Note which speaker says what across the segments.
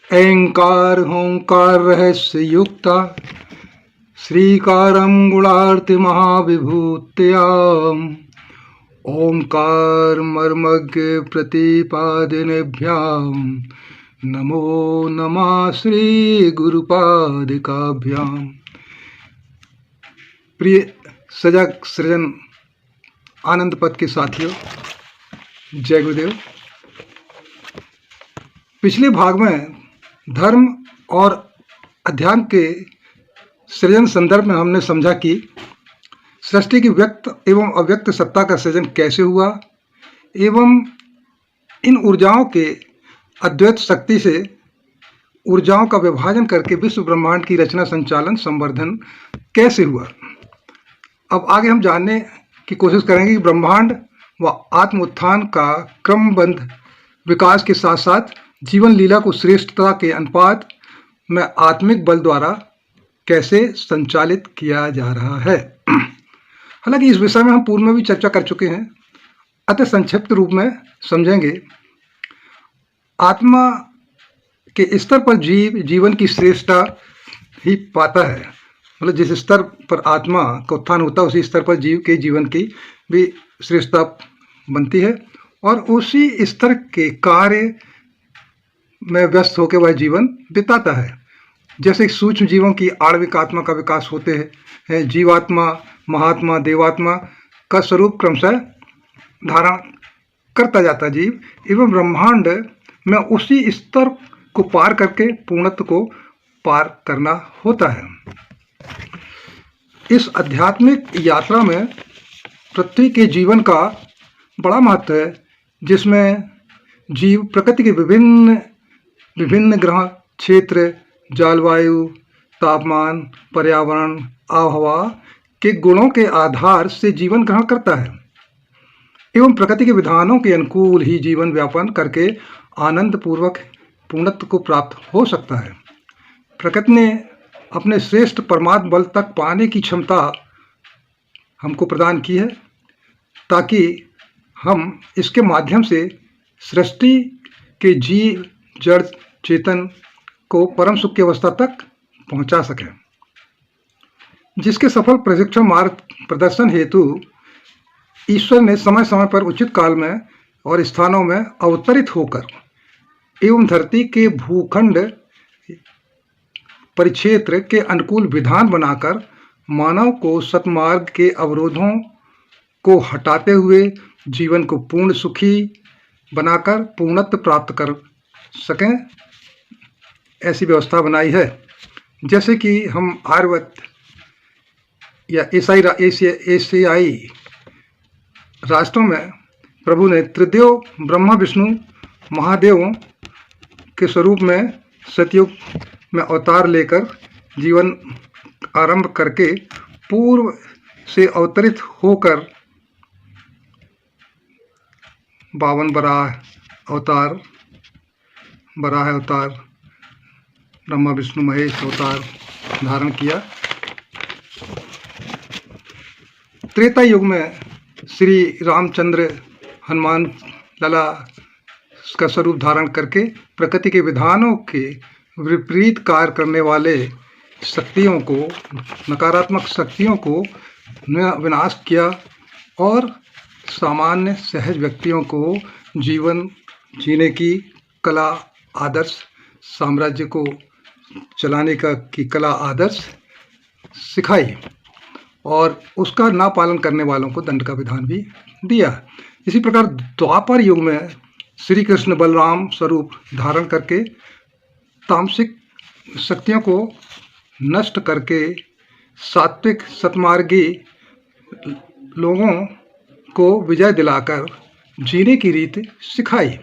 Speaker 1: ऐंकार होंकार रहस्य युक्ता श्रीकारं गुणार्ति महाविभूत्याम् ओंकार मर्मज्ञ प्रतिपादिनेभ्यां नमो नमः श्री गुरुपादिकाभ्यां। प्रिय सजग सृजन आनंद पथ के साथियों, जय गुरुदेव। पिछले भाग में धर्म और अध्यात्म के सृजन संदर्भ में हमने समझा कि सृष्टि की व्यक्त एवं अव्यक्त सत्ता का सृजन कैसे हुआ एवं इन ऊर्जाओं के अद्वैत शक्ति से ऊर्जाओं का विभाजन करके विश्व ब्रह्मांड की रचना, संचालन, संवर्धन कैसे हुआ। अब आगे हम जानने की कोशिश करेंगे कि ब्रह्मांड व आत्म उत्थान का क्रमबद्ध विकास के साथ साथ जीवन लीला को श्रेष्ठता के अनुपात में आत्मिक बल द्वारा कैसे संचालित किया जा रहा है। हालांकि इस विषय में हम पूर्व में भी चर्चा कर चुके हैं, अतः संक्षिप्त रूप में समझेंगे। आत्मा के स्तर पर जीव जीवन की श्रेष्ठता ही पाता है, मतलब जिस स्तर पर आत्मा का उत्थान होता है उसी स्तर पर जीव के जीवन की भी श्रेष्ठता बनती है और उसी स्तर के कार्य में व्यस्त होकर वह जीवन बिताता है। जैसे सूक्ष्म जीवों की आणविक आत्मा का विकास होते हैं, जीवात्मा, महात्मा, देवात्मा का स्वरूप क्रमशः धारण करता जाता जीव एवं ब्रह्मांड में उसी स्तर को पार करके पूर्णत्व को पार करना होता है। इस आध्यात्मिक यात्रा में पृथ्वी के जीवन का बड़ा महत्व है, जिसमें जीव प्रकृति के विभिन्न ग्रह, क्षेत्र, जलवायु, तापमान, पर्यावरण, आबोहवा के गुणों के आधार से जीवन ग्रहण करता है एवं प्रकृति के विधानों के अनुकूल ही जीवन व्यापन करके आनंद पूर्वक पूर्णत्व को प्राप्त हो सकता है। प्रकृति ने अपने श्रेष्ठ परमात्म बल तक पाने की क्षमता हमको प्रदान की है ताकि हम इसके माध्यम से सृष्टि के जीव, जड़, चेतन को परम सुख की अवस्था तक पहुंचा सकें, जिसके सफल प्रशिक्षण मार्ग प्रदर्शन हेतु ईश्वर ने समय समय पर उचित काल में और स्थानों में अवतरित होकर एवं धरती के भूखंड परिक्षेत्र के अनुकूल विधान बनाकर मानव को सतमार्ग के अवरोधों को हटाते हुए जीवन को पूर्ण सुखी बनाकर पूर्णत्व प्राप्त कर सकें, ऐसी व्यवस्था बनाई है। जैसे कि हम आर्यवत या एशियाई राष्ट्रों में प्रभु ने त्रिदेव ब्रह्मा विष्णु महादेवों के स्वरूप में सतयुग में अवतार लेकर जीवन आरंभ करके पूर्व से अवतरित होकर 52 बराह अवतार, ब्रह्मा विष्णु महेश अवतार धारण किया। त्रेता युग में श्री रामचंद्र हनुमान लला का स्वरूप धारण करके प्रकृति के विधानों के विपरीत कार्य करने वाले शक्तियों को, नकारात्मक शक्तियों को विनाश किया और सामान्य सहज व्यक्तियों को जीवन जीने की कला, आदर्श, साम्राज्य को चलाने की कला, आदर्श सिखाई और उसका ना पालन करने वालों को दंड का विधान भी दिया। इसी प्रकार द्वापर युग में श्री कृष्ण बलराम स्वरूप धारण करके तामसिक शक्तियों को नष्ट करके सात्विक सतमार्गी लोगों को विजय दिलाकर जीने की रीत सिखाई।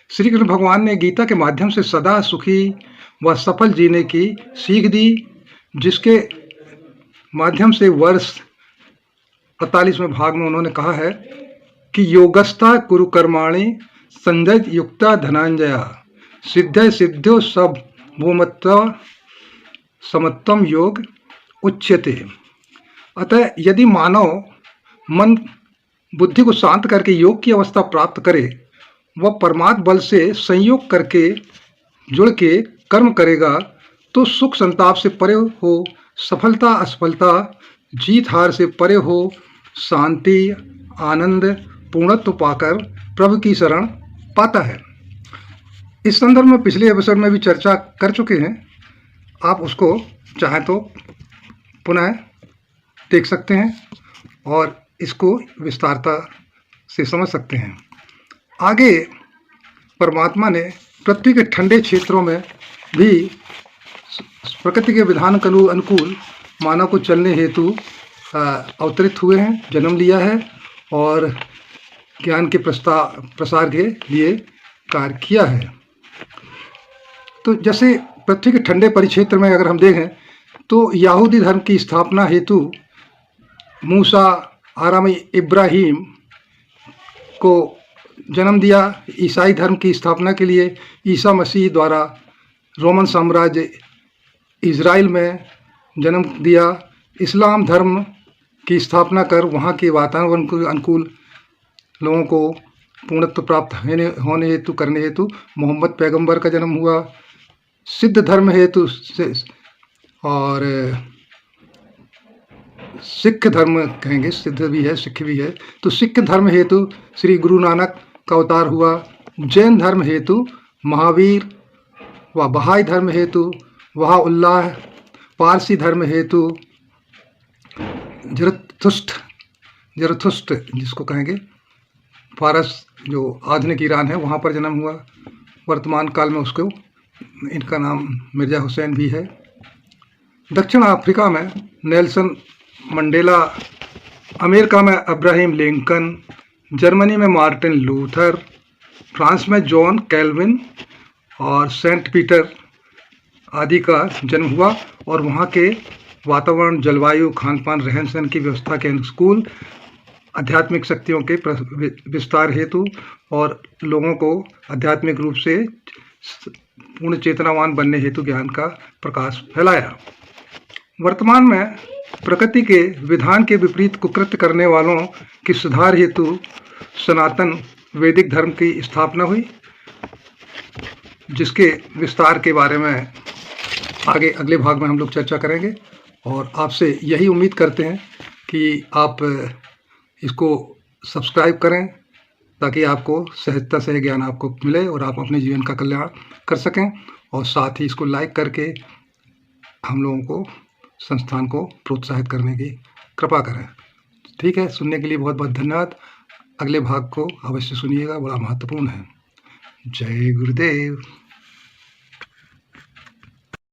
Speaker 1: श्री कृष्ण भगवान ने गीता के माध्यम से सदा सुखी व सफल जीने की सीख दी, जिसके माध्यम से वर्ष 45वें भाग में उन्होंने कहा है कि योगस्था कुरु कर्माणि संजय युक्ता धनंजया सिद्ध सिद्ध्यो सब भूमत्व समत्वम योग उच्यते। अतः यदि मानव मन बुद्धि को शांत करके योग की अवस्था प्राप्त करे, वह परमात्म बल से संयोग करके जुड़ के कर्म करेगा तो सुख संताप से परे हो, सफलता असफलता जीत हार से परे हो, शांति आनंद पूर्णत्व पाकर प्रभु की शरण पाता है। इस संदर्भ में पिछले एपिसोड में भी चर्चा कर चुके हैं, आप उसको चाहें तो पुनः देख सकते हैं और इसको विस्तारता से समझ सकते हैं। आगे परमात्मा ने पृथ्वी के ठंडे क्षेत्रों में भी प्रकृति के विधान के अनुकूल मानव को चलने हेतु अवतरित हुए हैं, जन्म लिया है और ज्ञान के प्रसार के लिए कार्य किया है। तो जैसे पृथ्वी के ठंडे परिक्षेत्र में अगर हम देखें तो यहूदी धर्म की स्थापना हेतु मूसा आरामी इब्राहिम को जन्म दिया। ईसाई धर्म की स्थापना के लिए ईसा मसीह द्वारा रोमन साम्राज्य इज़राइल में जन्म दिया। इस्लाम धर्म की स्थापना कर वहाँ के वातावरण के अनुकूल लोगों को पूर्णत्व प्राप्त होने हेतु करने हेतु मोहम्मद पैगंबर का जन्म हुआ। सिद्ध धर्म हेतु और सिख धर्म कहेंगे, सिद्ध भी है सिख भी है, तो सिख धर्म हेतु श्री गुरु नानक का अवतार हुआ। जैन धर्म हेतु महावीर व बहाई धर्म हेतु वहाउल्लाह, पारसी धर्म हेतु जरथुस्त्र जिसको कहेंगे, फारस जो आधुनिक ईरान है वहाँ पर जन्म हुआ। वर्तमान काल में उसको इनका नाम मिर्ज़ा हुसैन भी है। दक्षिण अफ्रीका में नेल्सन मंडेला, अमेरिका में अब्राहम लिंकन, जर्मनी में मार्टिन लूथर, फ्रांस में जॉन कैल्विन और सेंट पीटर आदि का जन्म हुआ और वहाँ के वातावरण, जलवायु, खान पान, रहन सहन की व्यवस्था के अनुकूल आध्यात्मिक शक्तियों के विस्तार हेतु और लोगों को आध्यात्मिक रूप से पूर्ण चेतनावान बनने हेतु ज्ञान का प्रकाश फैलाया। वर्तमान में प्रकृति के विधान के विपरीत कुकृत्य करने वालों की सुधार हेतु सनातन वैदिक धर्म की स्थापना हुई, जिसके विस्तार के बारे में आगे अगले भाग में हम लोग चर्चा करेंगे। और आपसे यही उम्मीद करते हैं कि आप इसको सब्सक्राइब करें ताकि आपको सहजता से ज्ञान आपको मिले और आप अपने जीवन का कल्याण कर सकें, और साथ ही इसको लाइक करके हम लोगों को संस्थान को प्रोत्साहित करने की कृपा करें। ठीक है, सुनने के लिए बहुत बहुत धन्यवाद। अगले भाग को अवश्य सुनिएगा, बड़ा महत्वपूर्ण है। जय गुरुदेव।